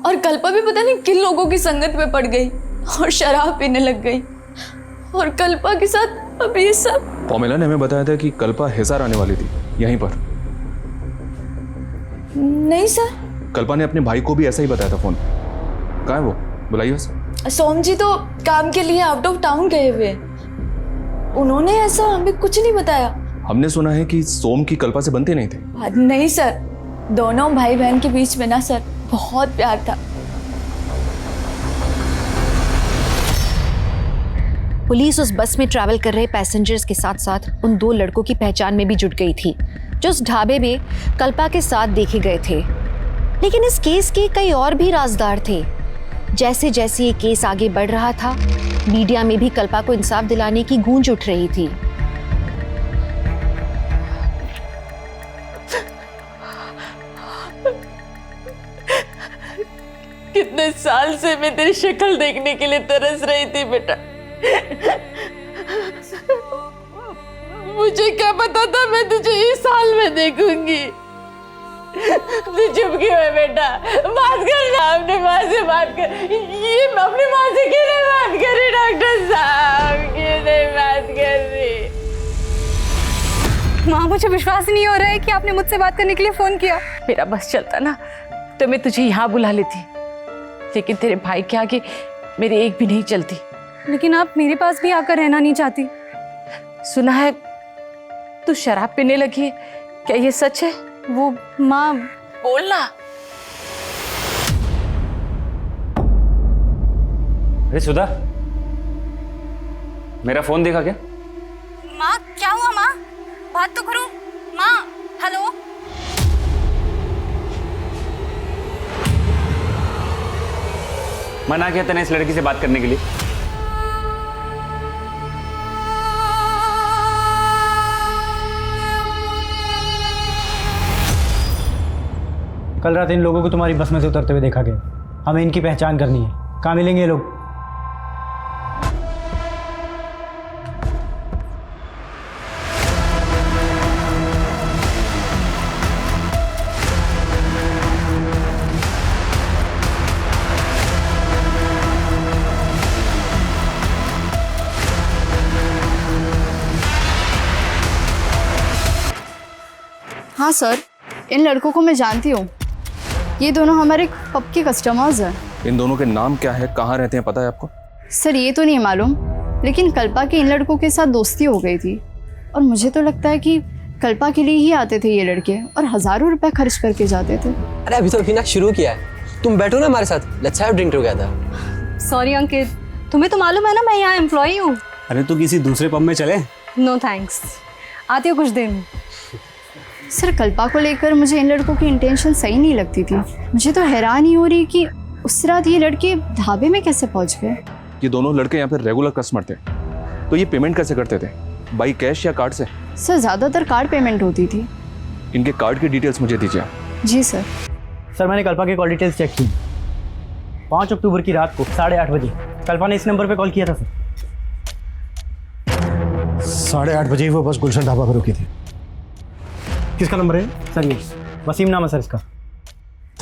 और कल्पा भी पता नहीं किन लोगों की संगत में पड़ गई और शराब पीने लग गई, और कल्पा के साथ अब ये सब। पॉमेला ने हमें बताया था कि कल्पा हिसार आने वाली थी यहीं पर। नहीं सर, कल्पा ने अपने भाई को भी ऐसा ही बताया था फोन। कहाँ है वो? बुलाइए उसे। सोम जी तो काम के लिए आउट ऑफ टाउन गए हुए, उन्होंने ऐसा हमें कुछ नहीं बताया। हमने सुना है कि सोम की कल्पा से बनते नहीं थे। नहीं सर, दोनों भाई बहन के बीच में ना सर बहुत प्यार था। पुलिस उस बस में ट्रैवल कर रहे पैसेंजर्स के साथ साथ उन 2 लड़कों की पहचान में भी जुट गई थी जो उस ढाबे में कल्पा के साथ देखे गए थे। लेकिन इस केस के कई और भी राजदार थे। जैसे जैसे ये केस आगे बढ़ रहा था, मीडिया में भी कल्पा को इंसाफ दिलाने की गूंज उठ रही थी। कितने साल से मैं तेरी शक्ल देखने के लिए तरस रही थी बेटा। मुझे क्या पता था मैं तुझे इस साल में देखूंगी। तू चुप क्यों है बेटा? बात करना, अपने माँ से बात कर। ये अपनी माँ से क्यों नहीं बात कर रही डॉक्टर साहब? क्यों नहीं बात कर रही? माँ मुझे विश्वास नहीं हो रहा है कि आपने मुझसे बात करने के लिए फोन किया। मेरा बस चलता ना तो मैं तुझे यहाँ बुला लेती, लेकिन तेरे भाई के आगे मेरी एक भी नहीं चलती। लेकिन आप मेरे पास भी आकर रहना नहीं चाहती। सुना है तू शराब पीने लगी है, क्या ये सच है? वो माँ, बोलना। अरे सुधा, मेरा फोन देखा क्या? माँ क्या हुआ? माँ बात तो करो। माँ हेलो। मना किया तूने इस लड़की से बात करने के लिए? कल रात इन लोगों को तुम्हारी बस में से उतरते हुए देखा गया। हमें इनकी पहचान करनी है। कहाँ मिलेंगे ये लोग? हाँ सर, इन लड़कों को मैं जानती हूँ। ये दोनों हमारे पब के कस्टमर्स हैं। इन दोनों के नाम क्या है, कहाँ रहते हैं, पता है आपको? सर ये तो नहीं मालूम, लेकिन कल्पा की इन लड़कों के साथ दोस्ती हो गई थी और मुझे तो लगता है कि कल्पा के लिए ही आते थे ये लड़के और हज़ारों रुपए खर्च करके जाते थे। अरे अभी तो अभिना शुरू किया है, तुम बैठो ना हमारे साथ, let's have drink together. Sorry Ankit, तुम्हें तो मालूम है ना मैं यहाँ एम्प्लॉई हूँ। अरे तो किसी दूसरे पब में चले? नो थैंक्स, आती हूँ कुछ देर में। सर कल्पा को लेकर मुझे इन लड़कों की इंटेंशन सही नहीं लगती थी। मुझे तो हैरान ही हो रही कि उस रात ये लड़के ढाबे में कैसे पहुंच गए। ये दोनों लड़के यहाँ पे रेगुलर कस्टमर थे, तो ये पेमेंट कैसे करते थे, बाई कैश या कार्ड से? सर ज़्यादातर कार्ड पेमेंट होती थी। इनके कार्ड की डिटेल्स मुझे दीजिए। जी सर। सर मैंने कल्पा के कॉल डिटेल्स चेक की। 5 अक्टूबर की रात को 8:30 बजे कल्पा ने इस नंबर पे कॉल किया था सर। 8:30 बजे वो बस गुलशन ढाबा पर रुकी थी। किसका नंबर है सर? ये वसीम नाम है सर इसका।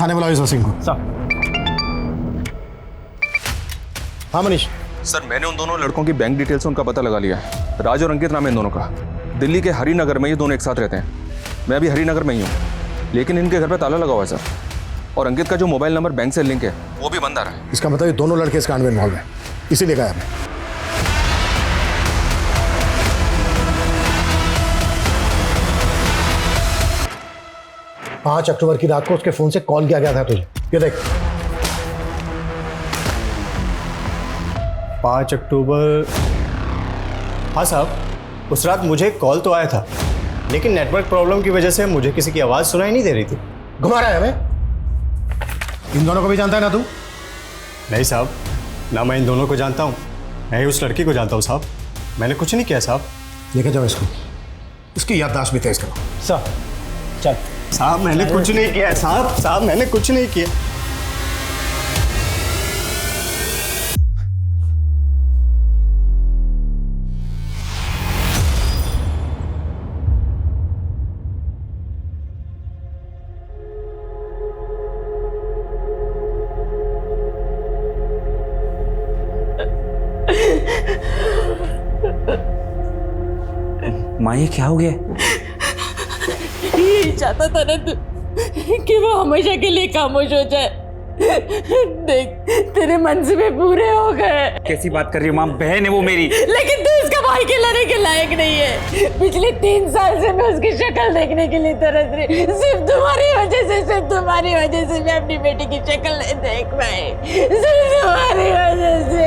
थाने बुलाओ इस वसीम को। सर। हाँ मनीष। सर मैंने उन दोनों लड़कों की बैंक डिटेल्स उनका पता लगा लिया है। राज और अंकित नाम है इन दोनों का। दिल्ली के हरिनगर में ये दोनों एक साथ रहते हैं। मैं अभी हरिनगर में ही हूँ, लेकिन इनके घर पे ताला लगा हुआ है सर। और अंकित का जो मोबाइल नंबर बैंक से लिंक है वो भी बंद आ रहा है। इसका मतलब ये दोनों लड़के इस कांड में इन्वॉल्व हैं, इसीलिए गायब है। 5 अक्टूबर की रात को उसके फोन से कॉल किया गया था तुझे, ये देख। 5 अक्टूबर। हाँ साहब, उस रात मुझे कॉल तो आया था, लेकिन नेटवर्क प्रॉब्लम की वजह से मुझे किसी की आवाज़ सुनाई नहीं दे रही थी। घुमा रहा है हमें? इन दोनों को भी जानता है ना तू? नहीं साहब, ना मैं इन दोनों को जानता हूँ, मैं ही उस लड़की को जानता हूँ साहब। मैंने कुछ नहीं किया साहब। लेके जाओ इसको, इसकी याददाश्त भी तेज करो। सर चल। साहब मैंने कुछ नहीं किया साहब मैंने कुछ नहीं किया। माँ ये क्या हो गया? यही चाहता था ना तू कि वो हमेशा के लिए खामोश हो जाए। देख तेरे मंसूबे पूरे हो गए। कैसी बात कर रही हो माँ? बहन है वो मेरी। लेकिन तू उसका भाई के लड़ने के लायक नहीं है। पिछले 3 साल से मैं उसकी शक्ल देखने के लिए तरस रही। सिर्फ तुम्हारी वजह से मैं अपनी बेटी की शक्ल नहीं देख पाई। सिर्फ तुम्हारी वजह से।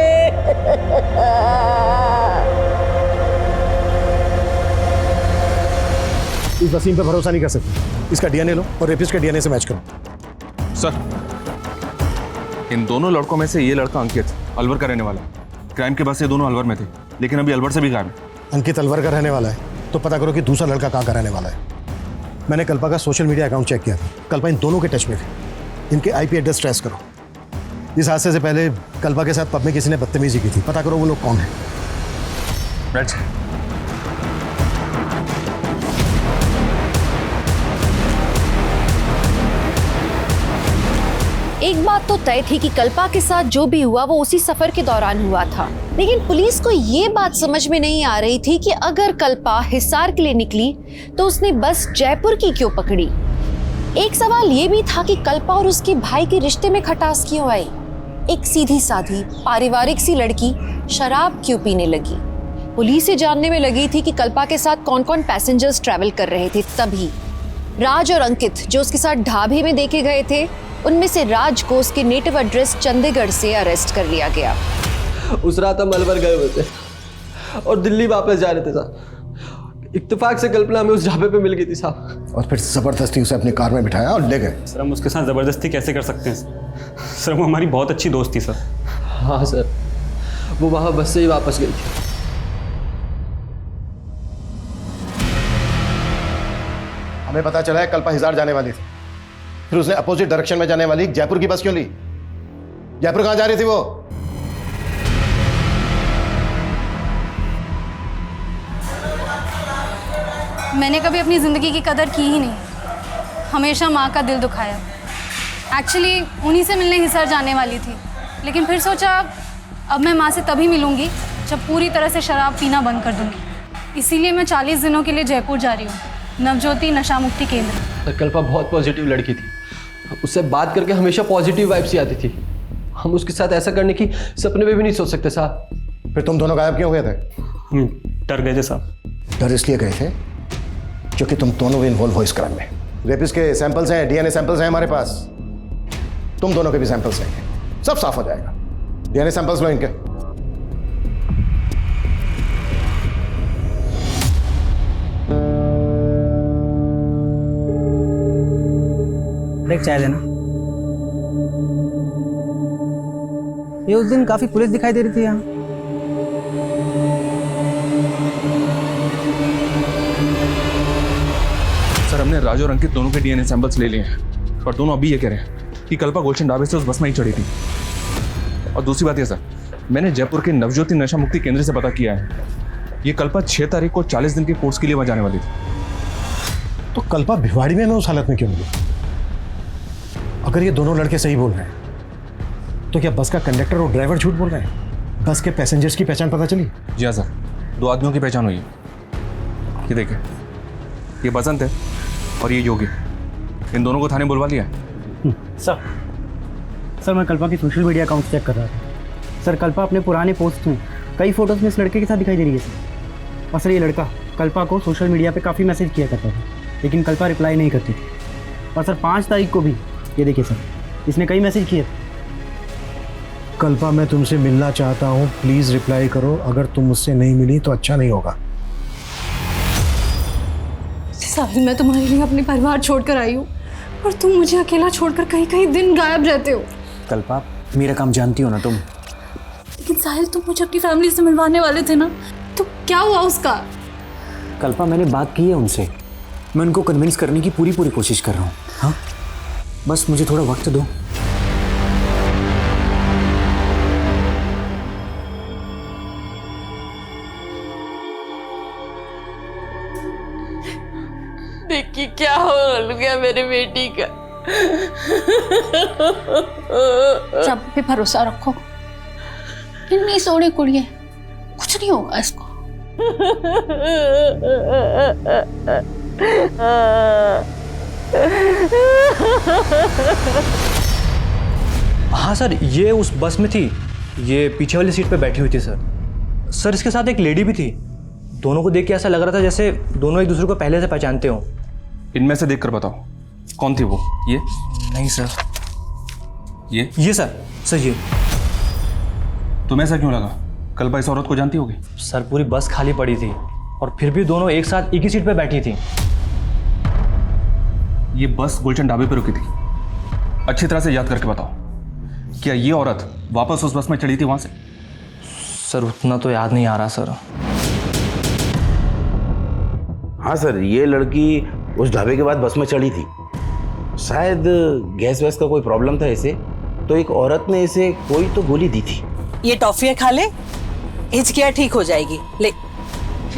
इस वसीम पे भरोसा नहीं कर सकते। इसका डीएनए लो और रेपिस्ट के डीएनए से मैच करो। सर इन दोनों लड़कों में से ये लड़का अंकित अलवर का रहने वाला है। क्राइम के बाद से दोनों अलवर में थे, लेकिन अभी अलवर से भी गायब है। अंकित अलवर का रहने वाला है तो पता करो कि दूसरा लड़का कहाँ का रहने वाला है। मैंने कल्पा का सोशल मीडिया अकाउंट चेक किया था, कल्पा इन दोनों के टच में थे। इनके आईपी एड्रेस ट्रेस करो। इस हादसे से पहले कल्पा के साथ पब में किसी ने बदतमीजी की थी, पता करो वो लोग कौन है। राइट। एक बात तो तय थी कि कल्पा के साथ जो भी हुआ वो उसी सफर के दौरान हुआ था, लेकिन पुलिस को ये बात समझ में नहीं आ रही थी कि अगर कल्पा हिसार के लिए निकली तो उसने बस जयपुर की क्यों पकड़ी। एक सवाल ये भी था कि कल्पा और उसके भाई के रिश्ते में खटास क्यों आई। एक सीधी साधी पारिवारिक सी लड़की शराब क्यों पीने लगी। पुलिस से जानने में लगी थी कि कल्पा के साथ कौन कौन पैसेंजर्स ट्रैवल कर रहे थे। तभी राज और अंकित जो उसके साथ ढाबे में देखे गए थे, उनमें से राज को उसके नेटिव एड्रेस चंडीगढ़ से अरेस्ट कर लिया गया। उस रात हम अलवर गए हुए थे और दिल्ली वापस जा रहे थे साहब। इत्तेफाक से कल्पना हमें उस ढाबे पे मिल गई थी साहब। और फिर जबरदस्ती उसे अपनी कार में बिठाया और ले गए। सर हम उसके साथ ज़बरदस्ती कैसे कर सकते हैं सर? वो हमारी बहुत अच्छी दोस्त थी सर। हाँ सर, वो वहाँ बस से ही वापस गई थी। हमें पता चला है कल्पा हिसार जाने वाली थी, फिर उसने अपोजिट डायरेक्शन में जाने वाली जयपुर की बस क्यों ली? जयपुर कहाँ जा रही थी वो? मैंने कभी अपनी ज़िंदगी की कदर की ही नहीं, हमेशा माँ का दिल दुखाया। एक्चुअली उन्हीं से मिलने हिसार जाने वाली थी, लेकिन फिर सोचा अब मैं माँ से तभी मिलूँगी जब पूरी तरह से शराब पीना बंद कर दूँगी। इसीलिए मैं 40 दिनों के लिए जयपुर जा रही हूँ, नवज्योति नशा मुक्ति केंद्र। कल्पा बहुत पॉजिटिव लड़की थी, उससे बात करके हमेशा पॉजिटिव वाइब्स ही आती थी। हम उसके साथ ऐसा करने की सपने में भी नहीं सोच सकते साहब। फिर तुम दोनों गायब क्यों गए थे? हम डर गए थे साहब। डर इसलिए गए थे क्योंकि तुम दोनों भी इन्वॉल्व हो इस क्राइम में। रेपिस्ट के सैंपल्स हैं, डीएनए सैंपल्स हैं हमारे पास, तुम दोनों के भी सैंपल्स हैं, सब साफ हो जाएगा। डीएनए सैंपल्स लो इनके। देख चाय लेना। ये उस दिन काफी पुलिस दिखाई दे रही थी यहाँ। सर हमने राजू और अंकित दोनों के डीएनए सैंपल्स ले लिए हैं, पर दोनों अभी ये कह रहे हैं कि कल्पा गुलशन ढाबे से उस बस में ही चढ़ी थी। और दूसरी बात ये सर, मैंने जयपुर के नवज्योति नशा मुक्ति केंद्र से पता किया है, ये कल्पा 6 तारीख को 40 दिन के कोर्स के लिए वहाँ जाने वाली थी। तो कल्पा भिवाड़ी में उस हालत में क्यों मिली? अगर ये दोनों लड़के सही बोल रहे हैं तो क्या बस का कंडक्टर और ड्राइवर झूठ बोल रहे हैं? बस के पैसेंजर्स की पहचान पता चली? जी हाँ सर, 2 आदमियों की पहचान हुई है। ये देखिए, ये बसंत है और ये योगी, इन दोनों को थाने बुलवा लिया है। सर मैं कल्पा की सोशल मीडिया अकाउंट चेक कर रहा था। सर कल्पा अपने पुराने पोस्ट में कई फोटोज में इस लड़के के साथ दिखाई दे रही है सर। और सर ये लड़का कल्पा को सोशल मीडिया पे काफ़ी मैसेज किया करता था, लेकिन कल्पा रिप्लाई नहीं करती थी। और सर 5 तारीख को भी ये देखिए सर, इसने कई मैसेज किए। कल्पा मैं तुमसे मिलना चाहता हूँ, प्लीज रिप्लाई करो। अगर तुम मुझसे नहीं मिली तो अच्छा नहीं होगा। साहिल, मैं तुम्हारे लिए अपने परिवार छोड़कर आई हूँ और तुम मुझे अकेला छोड़कर कहीं कहीं दिन गायब रहते हो। कल्पा मेरा काम जानती हो ना तुम। लेकिन साहिल, तुम मुझे अपनी फैमिली से मिलवाने वाले थे ना, तो क्या हुआ उसका? कल्पा मैंने बात की है उनसे, मैं उनको कन्विंस करने की पूरी कोशिश कर रहा हूँ। हाँ बस मुझे थोड़ा वक्त दो। देखिए क्या हो गया मेरी बेटी का। सब पे भरोसा रखो, नहीं सोने कुड़िए, कुछ नहीं होगा इसको। हाँ सर, ये उस बस में थी, ये पीछे वाली सीट पे बैठी हुई थी सर। सर इसके साथ एक लेडी भी थी। दोनों को देख के ऐसा लग रहा था जैसे दोनों एक दूसरे को पहले से पहचानते हो। इनमें से देखकर बताओ कौन थी वो? ये नहीं सर। ये सर ये। तुम्हें ऐसा क्यों लगा? कल्पा इस औरत को जानती होगी? सर पूरी बस खाली पड़ी थी और फिर भी दोनों एक साथ एक ही सीट पे बैठी थी। ये बस गुलशन ढाबे पर रुकी थी, अच्छी तरह से याद करके बताओ, क्या ये औरत वापस उस बस में चढ़ी थी वहां से? सर उतना तो याद नहीं आ रहा सर। हाँ सर, ये लड़की उस ढाबे के बाद बस में चढ़ी थी। शायद गैस वैस का कोई प्रॉब्लम था इसे, तो एक औरत ने इसे कोई तो गोली दी थी। ये टॉफियाँ खा ले, हिचकियाँ ठीक हो जाएगी। ले।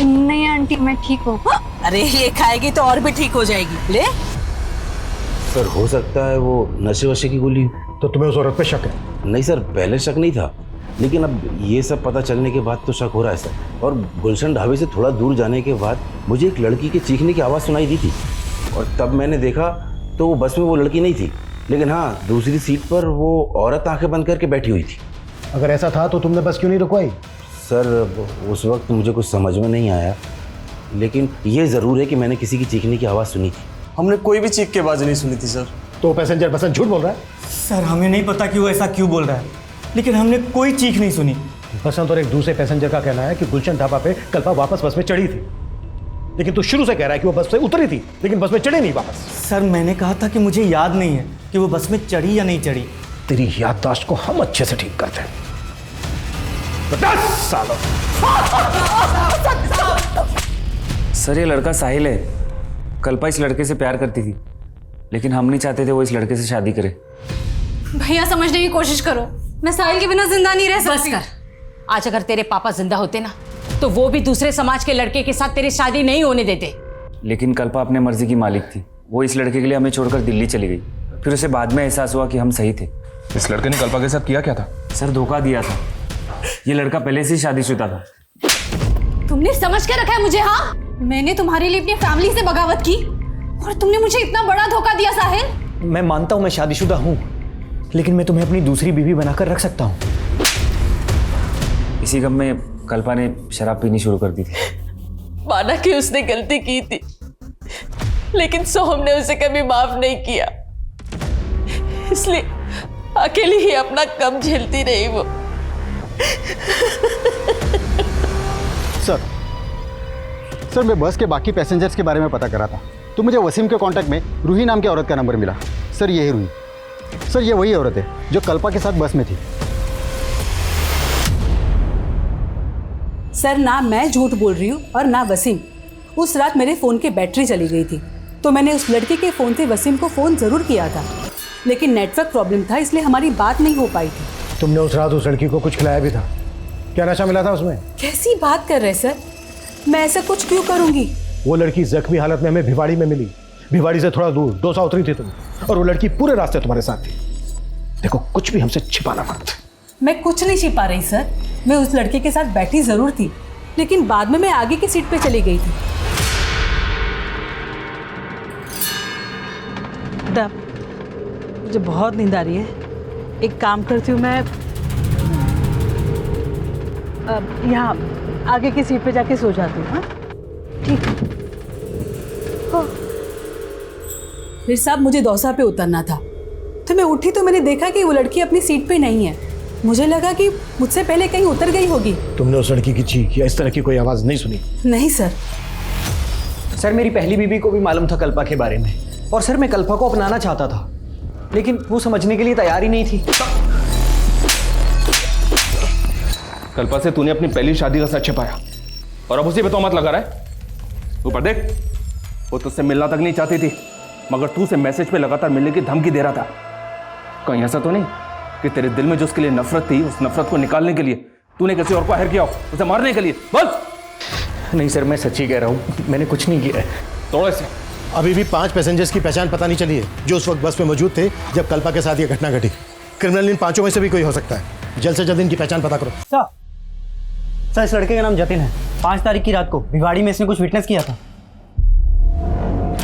नहीं आंटी, मैं ठीक हूँ। अरे ये खाएगी तो और भी ठीक हो जाएगी। ले। सर हो सकता है वो नशे वशे की गोली। तो तुम्हें उस औरत पे शक है? नहीं सर, पहले शक नहीं था, लेकिन अब ये सब पता चलने के बाद तो शक हो रहा है सर। और गुलशन ढाबे से थोड़ा दूर जाने के बाद मुझे एक लड़की के चीखने की आवाज़ सुनाई दी थी, और तब मैंने देखा तो वो बस में वो लड़की नहीं थी, लेकिन हाँ दूसरी सीट पर वो औरत आंखें बंद करके बैठी हुई थी। अगर ऐसा था तो तुमने बस क्यों नहीं रुकवाई? सर उस वक्त मुझे कुछ समझ में नहीं आया, लेकिन ये ज़रूर है कि मैंने किसी की चीखने की आवाज़ सुनी थी। हमने कोई भी चीख की आवाज़ नहीं सुनी थी सर। तो पैसेंजर बसंत झूठ बोल रहा है? सर हमें नहीं पता कि वो ऐसा क्यों बोल रहा है, लेकिन हमने कोई चीख नहीं सुनी। बसंत और एक दूसरे पैसेंजर का कहना है कि गुलशन ढाबा पे कल्पा वापस बस में चढ़ी थी, लेकिन तू शुरू से कह रहा है कि वो बस से उतरी थी लेकिन बस में चढ़ी नहीं वापस। सर मैंने कहा था कि मुझे याद नहीं है कि वो बस में चढ़ी या नहीं चढ़ी। तेरी याददाश्त को हम अच्छे से ठीक करते हैं। 10 सालों। सर ये लड़का साहिल है, कल्पा इस लड़के से प्यार करती थी, लेकिन हम नहीं चाहते थे वो इस लड़के से शादी करे। भैया समझने की कोशिश करो, मैं साहिल के बिना जिंदा नहीं रह सकती। बस कर। आज अगर तेरे पापा जिंदा होते ना, तो वो भी दूसरे समाज के लड़के के साथ तेरी शादी नहीं होने देते। लेकिन कल्पा अपने मर्जी की मालिक थी, वो इस लड़के के लिए हमें छोड़कर दिल्ली चली गई। फिर उसे बाद में एहसास हुआ कि हम सही थे। इस लड़के ने कल्पा के साथ किया क्या था? सर धोखा दिया था, ये लड़का पहले से ही शादीशुदा था। तुमने समझ के रखा है मुझे? हाँ, मैंने तुम्हारे लिए अपनी फैमिली से बगावत की और तुमने मुझे इतना बड़ा धोखा दिया साहिल। मैं मानता हूँ मैं शादीशुदा हूँ, लेकिन मैं तुम्हें अपनी दूसरी बीवी बनाकर रख सकता हूँ। इसी गम में कल्पा ने शराब पीनी शुरू कर दी थी। माना कि उसने गलती की थी, लेकिन सोहम ने उसे कभी माफ नहीं किया, इसलिए अकेली ही अपना कम झेलती रही वो। सर मैं बस के बाकी पैसेंजर्स के बारे में पता करा था, तो मुझे वसीम के कांटेक्ट में रूही नाम की औरत का नंबर मिला। सर ये है रूही। सर ये वही औरत है जो कल्पा के साथ बस में थी। सर ना मैं झूठ बोल रही हूँ और ना वसीम। उस रात मेरे फ़ोन की बैटरी चली गई थी, तो मैंने उस लड़की के फ़ोन से वसीम को फ़ोन ज़रूर किया था, लेकिन नेटवर्क प्रॉब्लम था, इसलिए हमारी बात नहीं हो पाई थी। तुमने उस रात उस लड़की को कुछ खिलाया भी था? क्या नशा मिला था उसमें? कैसी बात कर रहे सर, मैं ऐसा कुछ क्यों करूँगी? वो लड़की जख्मी हालत में हमें भिवाड़ी में मिली। भिवाड़ी से थोड़ा दूर डोसा उतरी थी तुम, और वो लड़की पूरे रास्ते तुम्हारे साथ थी। देखो कुछ भी हमसे छिपाना मत। मैं कुछ नहीं छिपा रही सर, मैं उस लड़के के साथ बैठी ज़रूर थी, लेकिन बाद में मैं आगे की सीट पे चली गई थी। मुझे बहुत नींद आ रही है, एक काम करती हूँ मैं यहाँ आगे की सीट पे जाके सो जाती हूँ। हाँ ठीक है। फिर साहब मुझे दौसा पे उतरना था, तो मैं उठी तो मैंने देखा कि वो लड़की अपनी सीट पे नहीं है। मुझे लगा कि मुझसे पहले कहीं उतर गई होगी। तुमने उस लड़की की चीख या इस तरह की कोई आवाज़ नहीं सुनी? नहीं सर। सर मेरी पहली बीवी को भी मालूम था कल्पा के बारे में, और सर मैं कल्पा को अपनाना चाहता था, लेकिन वो समझने के लिए तैयार ही नहीं थी। कल्पा से तूने अपनी पहली शादी का सच छिपाया और अब उसी पे तोहमत लगा रहा है। ऊपर देख, वो तुझसे मिलना तक नहीं चाहती थी, मगर तू उसे मैसेज पे लगातार मिलने की धमकी दे रहा था। कहीं ऐसा तो नहीं कि तेरे दिल में जो उसके लिए नफरत थी, उस नफरत को निकालने के लिए तूने किसी और को हायर किया हो, उसे मारने के लिए? बोल। नहीं सर, मैं सच्ची कह रहा हूँ, मैंने कुछ नहीं किया है। तोड़ो इसे। अभी भी 5 पैसेंजर्स की पहचान पता नहीं चली है जो उस वक्त बस में मौजूद थे जब कल्पा के साथ ये घटना घटी। क्रिमिनल इन 5 में से भी कोई हो सकता है। जल्द से जल्द इनकी पहचान पता करो। सर इस लड़के का नाम जतिन है। 5 तारीख की रात को भिवाड़ी में इसने कुछ विटनेस किया था।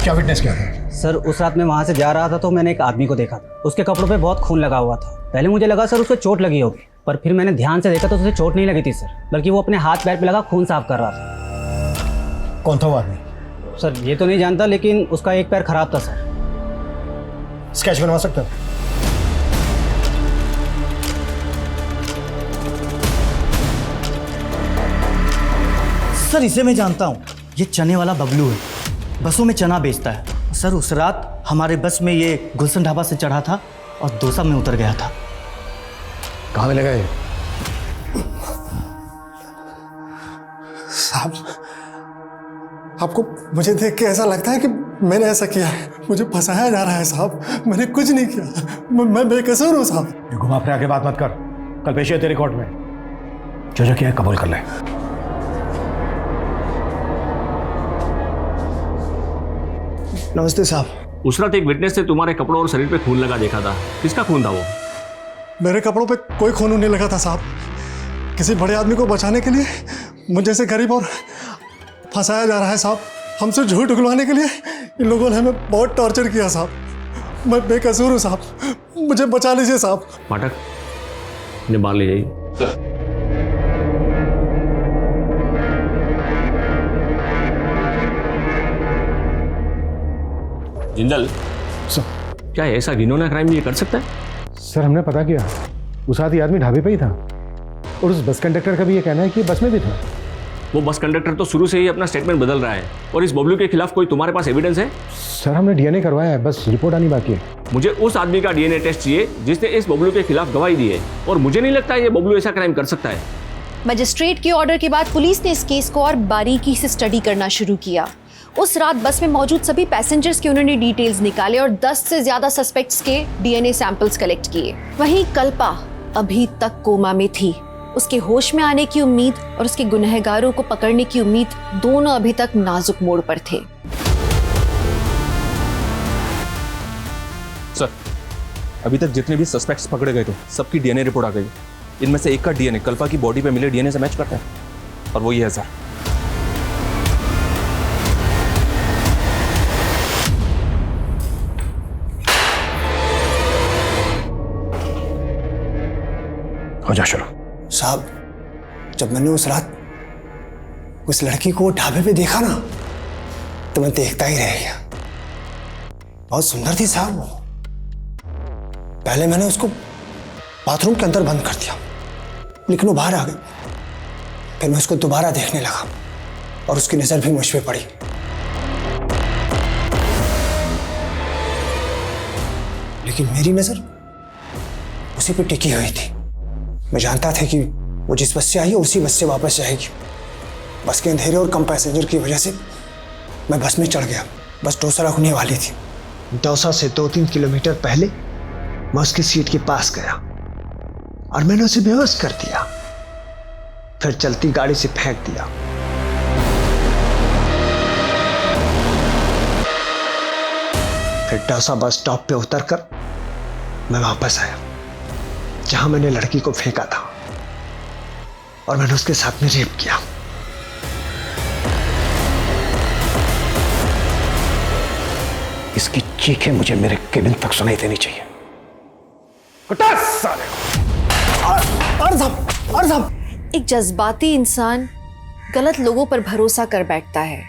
क्या विटनेस किया था? सर उस रात मैं वहाँ से जा रहा था तो मैंने एक आदमी को देखा था, उसके कपड़ों पे बहुत खून लगा हुआ था। पहले मुझे लगा सर उसको चोट लगी होगी, पर फिर मैंने ध्यान से देखा तो उसे चोट नहीं लगी थी सर, बल्कि वो अपने हाथ पैर पे लगा खून साफ कर रहा था। कौन था वो आदमी? सर ये तो नहीं जानता, लेकिन उसका एक पैर खराब था सर। स्केच बनवा सकता? सर इसे मैं जानता हूँ, ये चने वाला बबलू है, बसों में चना बेचता है। सर उस रात हमारे बस में ये गुलशन ढाबा से चढ़ा था और दौसा में उतर गया था। कहाँ मिलेगा ये? साहब आपको मुझे देख के ऐसा लगता है कि मैंने ऐसा किया है, मुझे फंसाया जा रहा है साहब। मैंने कुछ नहीं किया, मैं बेकसूर हूँ साहब। ये घुमा फिरा के बात मत कर, कल पेशी है तेरे कोर्ट में। जो किया है कबूल कर ले। नमस्ते साहब। उस रात एक विटनेस ने तुम्हारे कपड़ों और शरीर पे खून लगा देखा था, किसका खून था वो? मेरे कपड़ों पे कोई खून नहीं लगा था साहब। किसी बड़े आदमी को बचाने के लिए मुझे जैसे गरीब और फंसाया जा रहा है साहब। हमसे झूठ उगलवाने के लिए इन लोगों ने हमें बहुत टॉर्चर किया साहब। मैं बेकसूर हूँ साहब, मुझे बचा लीजिए साहब। पाठक इन्हें बाहर ले जाइए। जिंदल सर, क्या ऐसा घिनौना क्राइम ये कर सकता है? सर हमने पता किया, उस आदमी आदमी ढाबे पे ही था, और उस बस कंडक्टर का भी ये कहना है कि बस में भी था। वो बस कंडक्टर तो शुरू से ही अपना स्टेटमेंट बदल रहा है, और इस बबलू के खिलाफ कोई तुम्हारे पास एविडेंस है? सर हमने डीएनए करवाया है, बस रिपोर्ट आनी बाकी है। मुझे उस आदमी का डीएनए टेस्ट चाहिए जिसने इस बबलू के खिलाफ गवाही दी है, और मुझे नहीं लगता ये बबलू ऐसा क्राइम कर सकता है। मजिस्ट्रेट के ऑर्डर के बाद पुलिस ने इस केस को और बारीकी से स्टडी करना शुरू किया। उस रात बस में मौजूद सभी पैसेंजर्स के उन्होंने डिटेल्स निकाले और 10 से ज्यादा सस्पेक्ट्स के डीएनए सैंपल्स कलेक्ट किए। वहीं कल्पा अभी तक कोमा में थी। उसके होश में आने की उम्मीद और उसके गुनहगारों को पकड़ने की उम्मीद दोनों अभी तक नाजुक मोड़ पर थे। सर, अभी तक जितने भी सस्पेक्ट्स पकड़े गए थे सबकी डीएनए रिपोर्ट आ गई। इनमें से एक का डीएनए कल्पा की बॉडी पे मिले डीएनए से मैच करता है, और वो ये है सर। हो जा शुरू। साहब, जब मैंने उस रात उस लड़की को ढाबे पे देखा ना, तो मैं देखता ही रह गया। बहुत सुंदर थी साहब वो। पहले मैंने उसको बाथरूम के अंदर बंद कर दिया, लेकिन वो बाहर आ गई। फिर मैं उसको दोबारा देखने लगा और उसकी नजर भी मुझ पे पड़ी। लेकिन मेरी नजर उसी पे टिकी हुई थी। मैं जानता था कि वो जिस बस से आई है उसी बस से वापस जाएगी। बस के अंधेरे और कम पैसेंजर की वजह से मैं बस में चढ़ गया। बस दौसा रुकने वाली थी। दौसा से 2-3 किलोमीटर पहले मैं उसकी सीट के पास गया और मैंने उसे बेहोश कर दिया, फिर चलती गाड़ी से फेंक दिया। फिर दौसा बस स्टॉप पे उतरकर मैं वापस आया जहां मैंने लड़की को फेंका था और मैंने उसके साथ में रेप किया। इसकी चीखें मुझे मेरे केबिन तक सुनाई देनी चाहिए। एक जज्बाती इंसान गलत लोगों पर भरोसा कर बैठता है,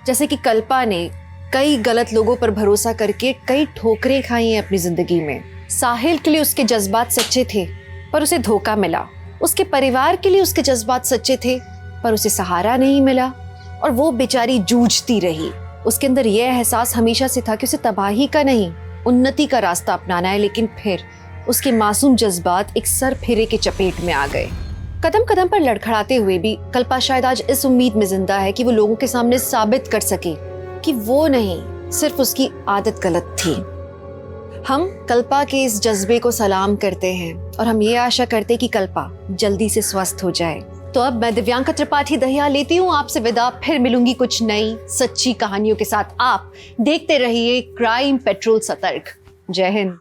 जैसे कि कल्पा ने कई गलत लोगों पर भरोसा करके कई ठोकरें खाई हैं अपनी जिंदगी में। साहिल के लिए उसके जज्बात सच्चे थे पर उसे धोखा मिला। उसके परिवार के लिए उसके जज्बात सच्चे थे पर उसे सहारा नहीं मिला और वो बेचारी जूझती रही। उसके अंदर यह एहसास हमेशा से था कि उसे तबाही का नहीं, उन्नति का रास्ता अपनाना है। लेकिन फिर उसके मासूम जज्बात एक सर फेरे के चपेट में आ गए। कदम कदम पर लड़खड़ाते हुए भी कल्पा शायद आज इस उम्मीद में जिंदा है कि वो लोगों के सामने साबित कर सके कि वो नहीं, सिर्फ उसकी आदत गलत थी। हम कल्पा के इस जज्बे को सलाम करते हैं और हम ये आशा करते हैं कि कल्पा जल्दी से स्वस्थ हो जाए। तो अब मैं दिव्यांका त्रिपाठी दहिया लेती हूँ आपसे विदा। फिर मिलूंगी कुछ नई सच्ची कहानियों के साथ। आप देखते रहिए क्राइम पेट्रोल सतर्क। जय हिंद।